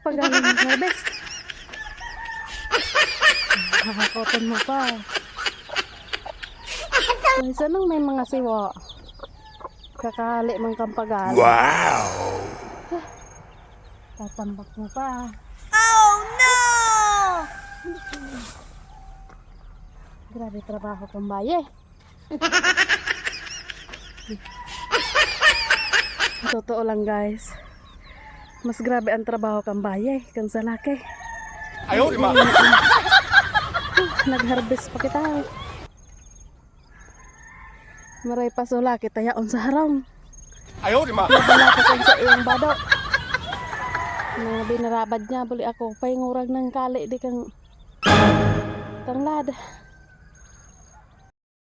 pa galing harvest. Nakakoton mo pa. Ay, sanang may mga siwa. Kakali mang kampagal. Wow! Tatambak mo pa. Oh no! Grabe trabaho kong baye. Totoo lang guys. Mas grabe ang trabaho kang baye kang sa laki. Ayaw, di ma! Nag-harvest pa kita. Maray pa sa laki tayaon sa harong. Ayaw, di ma! Wala ka kang sa iyong bado. Mga binarabad niya, buli ako pay ngurag ng kali di kang tanglad.